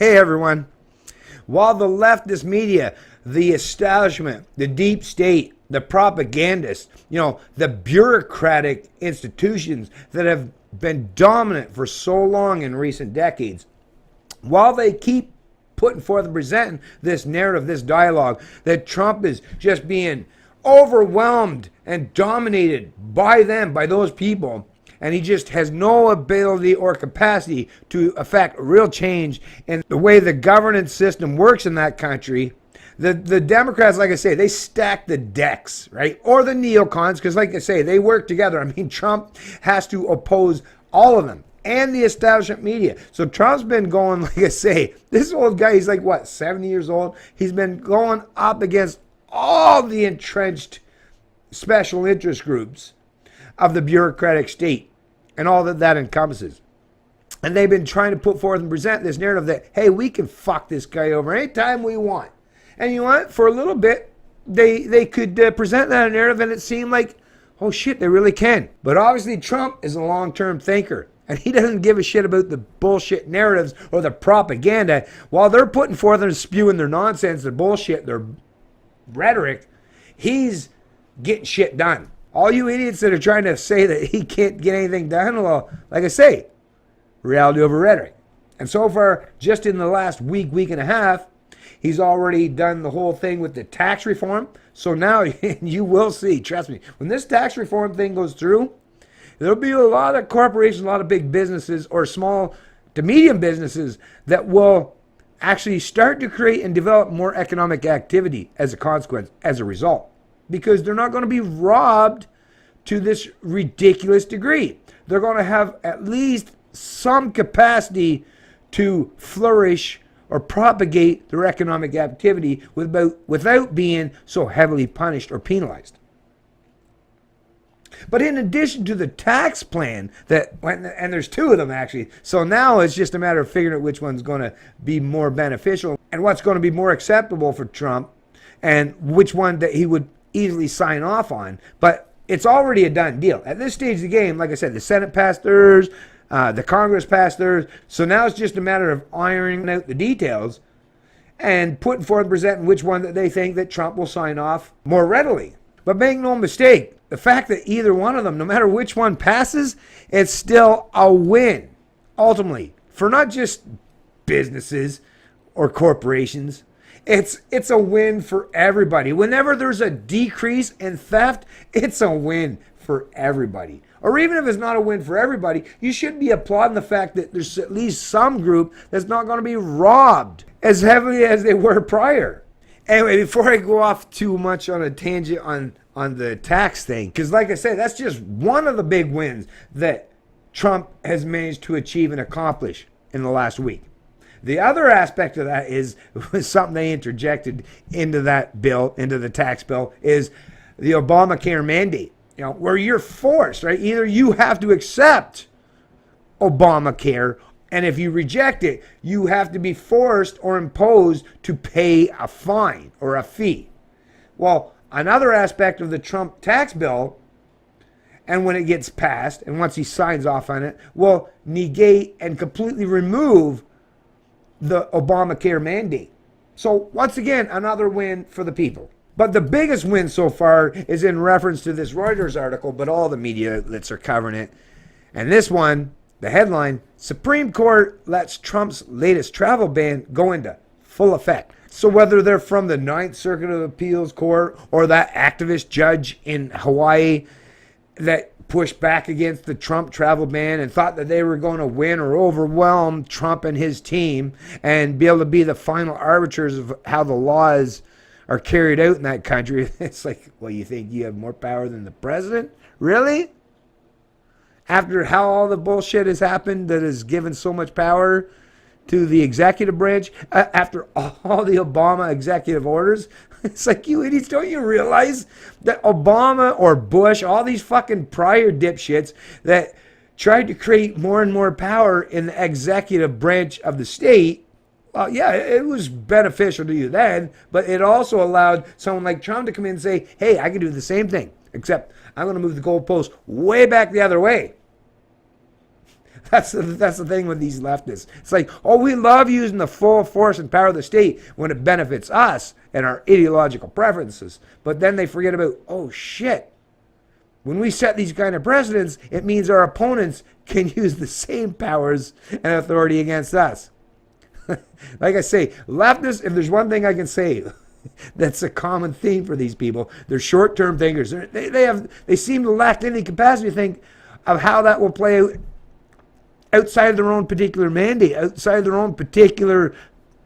Hey everyone. While the leftist media, the establishment, the deep state, the propagandists, the bureaucratic institutions that have been dominant for so long in recent decades, while they keep putting forth and presenting this narrative, this dialogue, that Trump is just being overwhelmed and dominated by them, by those people, and he just has no ability or capacity to affect real change in the way the governance system works in that country. The Democrats, like I say, they stack the decks, right? Or the neocons, because like I say, they work together. I mean, Trump has to oppose all of them and the establishment media. So Trump's been going, like I say, this old guy, he's like, what, 70 years old? He's been going up against all the entrenched special interest groups of the bureaucratic state and all that encompasses. And they've been trying to put forth and present this narrative that, hey, we can fuck this guy over anytime we want. And you know what? For a little bit, they could present that narrative and it seemed like, oh shit, they really can. But obviously Trump is a long-term thinker. And he doesn't give a shit about the bullshit narratives or the propaganda. While they're putting forth and spewing their nonsense, their bullshit, their rhetoric, he's getting shit done. All you idiots that are trying to say that he can't get anything done, well, like I say, reality over rhetoric. And so far, just in the last week and a half, he's already done the whole thing with the tax reform. So now you will see, trust me, when this tax reform thing goes through, there'll be a lot of corporations, a lot of big businesses or small to medium businesses that will actually start to create and develop more economic activity as a consequence, as a result. Because they're not going to be robbed to this ridiculous degree. They're going to have at least some capacity to flourish or propagate their economic activity without being so heavily punished or penalized. But in addition to the tax plan, and there's two of them actually, so now it's just a matter of figuring out which one's going to be more beneficial and what's going to be more acceptable for Trump and which one that he would easily sign off on. But it's already a done deal. At this stage of the game, like I said, the Senate passed theirs, the Congress passed theirs, so now it's just a matter of ironing out the details and putting forth and presenting which one that they think that Trump will sign off more readily. But make no mistake, the fact that either one of them, no matter which one passes, it's still a win, ultimately, for not just businesses or corporations. It's a win for everybody. Whenever there's a decrease in theft, it's a win for everybody. Or even if it's not a win for everybody, you should be applauding the fact that there's at least some group that's not going to be robbed as heavily as they were prior. Anyway, before I go off too much on a tangent on the tax thing, because like I said, that's just one of the big wins that Trump has managed to achieve and accomplish in the last week. The other aspect of that was something they interjected into that bill, into the tax bill, is the Obamacare mandate. Where you're forced, right? Either you have to accept Obamacare, and if you reject it, you have to be forced or imposed to pay a fine or a fee. Well, another aspect of the Trump tax bill, and when it gets passed, and once he signs off on it, will negate and completely remove the Obamacare mandate. So once again, another win for the people. But the biggest win so far is in reference to this Reuters article, but all the media outlets are covering it. And this one, the headline, Supreme Court lets Trump's latest travel ban go into full effect. So whether they're from the Ninth Circuit of Appeals Court or that activist judge in Hawaii that pushed back against the Trump travel ban and thought that they were going to win or overwhelm Trump and his team and be able to be the final arbiters of how the laws are carried out in that country. It's like, well, you think you have more power than the president? Really? After how all the bullshit has happened that has given so much power to the executive branch, after all the Obama executive orders, it's like, you idiots, don't you realize that Obama or Bush, all these fucking prior dipshits that tried to create more and more power in the executive branch of the state, well, yeah, it was beneficial to you then, but it also allowed someone like Trump to come in and say, hey, I can do the same thing, except I'm going to move the goalpost way back the other way. That's the thing with these leftists. It's like, oh, we love using the full force and power of the state when it benefits us and our ideological preferences. But then they forget about, oh shit, when we set these kind of precedents, it means our opponents can use the same powers and authority against us. Like I say, leftists, if there's one thing I can say, that's a common theme for these people. They're short-term thinkers. They seem to lack any capacity to think of how that will play out outside of their own particular mandate, outside of their own particular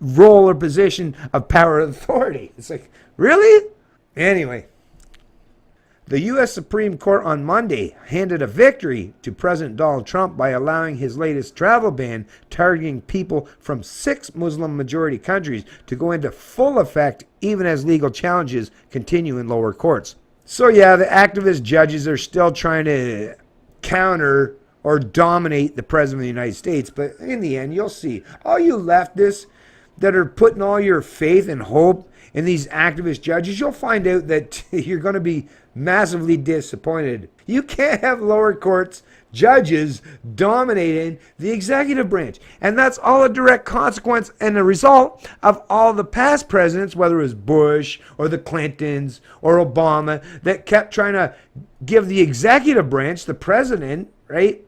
role or position of power and authority. It's like, really? Anyway, the U.S. Supreme Court on Monday handed a victory to President Donald Trump by allowing his latest travel ban targeting people from 6 Muslim-majority countries to go into full effect even as legal challenges continue in lower courts. So yeah, the activist judges are still trying to counter or dominate the President of the United States, but in the end, you'll see. All you leftists that are putting all your faith and hope in these activist judges, you'll find out that you're going to be massively disappointed. You can't have lower courts judges dominating the executive branch. And that's all a direct consequence and a result of all the past presidents, whether it was Bush or the Clintons or Obama, that kept trying to give the executive branch, the president, right,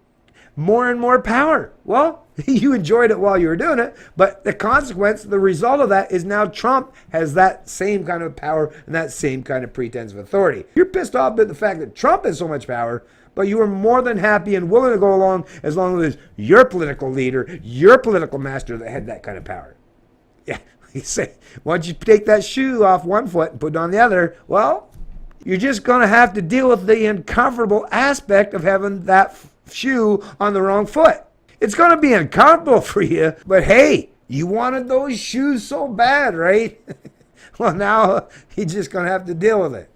more and more power. Well, you enjoyed it while you were doing it, but the consequence, the result of that is now Trump has that same kind of power and that same kind of pretense of authority. You're pissed off at the fact that Trump has so much power, but you were more than happy and willing to go along as long as your political leader, your political master that had that kind of power. Yeah, you say, once you take that shoe off one foot and put it on the other, well, you're just going to have to deal with the uncomfortable aspect of having that shoe on the wrong foot. It's going to be uncomfortable for you, but hey, you wanted those shoes so bad, right? Well, now you're just going to have to deal with it.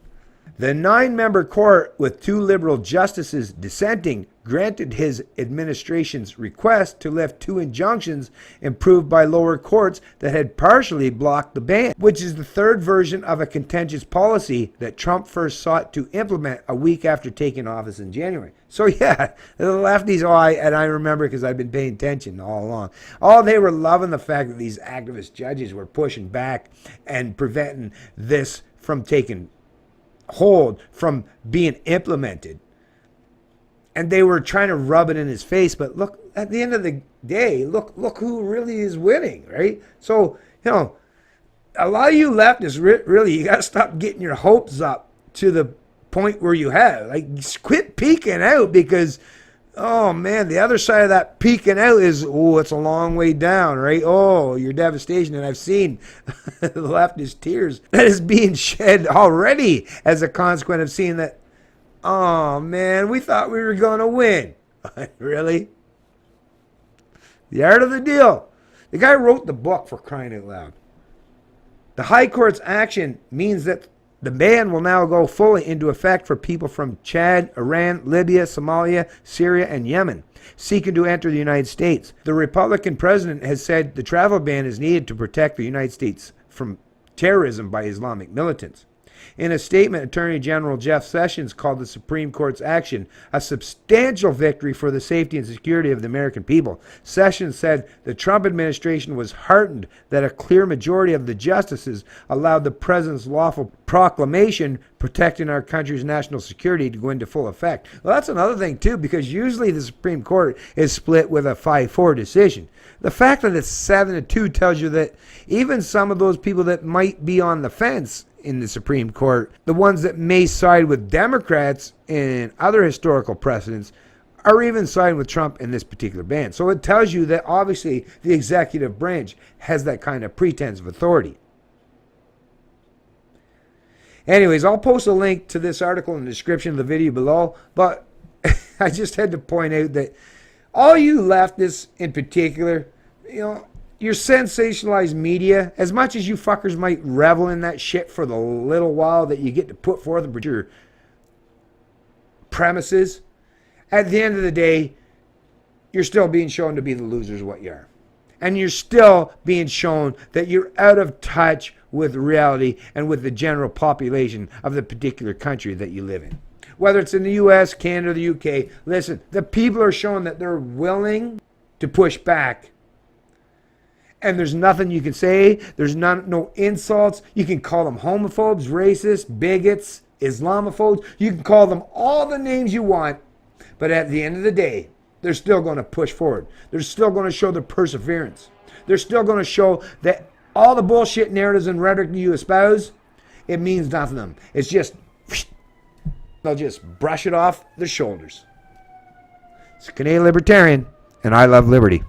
The 9-member court, with 2 liberal justices dissenting, granted his administration's request to lift 2 injunctions approved by lower courts that had partially blocked the ban, which is the 3rd version of a contentious policy that Trump first sought to implement a week after taking office in January. So yeah, the lefties, and I remember because I've been paying attention all along. They were loving the fact that these activist judges were pushing back and preventing this from taking hold, from being implemented. And they were trying to rub it in his face, but look, at the end of the day, look who really is winning, right? So, a lot of you leftists, really, you got to stop getting your hopes up to the point where you have. Like, quit peeking out because, oh man, the other side of that peeking out is, it's a long way down, right? Oh, your devastation. And I've seen the leftist tears that is being shed already as a consequence of seeing that, oh man, we thought we were going to win. Really? The art of the deal. The guy wrote the book, for crying out loud. The High Court's action means that the ban will now go fully into effect for people from Chad, Iran, Libya, Somalia, Syria, and Yemen seeking to enter the United States. The Republican president has said the travel ban is needed to protect the United States from terrorism by Islamic militants. In a statement, Attorney General Jeff Sessions called the Supreme Court's action a substantial victory for the safety and security of the American people. Sessions said the Trump administration was heartened that a clear majority of the justices allowed the president's lawful proclamation protecting our country's national security to go into full effect. Well, that's another thing, too, because usually the Supreme Court is split with a 5-4 decision. The fact that it's 7-2 tells you that even some of those people that might be on the fence in the Supreme Court, the ones that may side with Democrats in other historical precedents, are even siding with Trump in this particular ban. So it tells you that obviously the executive branch has that kind of pretense of authority. Anyways, I'll post a link to this article in the description of the video below, but I just had to point out that all you leftists in particular, your sensationalized media, as much as you fuckers might revel in that shit for the little while that you get to put forth with your premises, at the end of the day, you're still being shown to be the losers what you are. And you're still being shown that you're out of touch with reality and with the general population of the particular country that you live in. whether it's in the US, Canada, or the UK. Listen, the people are showing that they're willing to push back. And there's nothing you can say. There's no insults. You can call them homophobes, racists, bigots, Islamophobes. You can call them all the names you want. But at the end of the day, they're still going to push forward. They're still going to show their perseverance. They're still going to show that all the bullshit narratives and rhetoric you espouse, it means nothing to them. It's just, they'll just brush it off their shoulders. It's Canadian Libertarian, and I love liberty.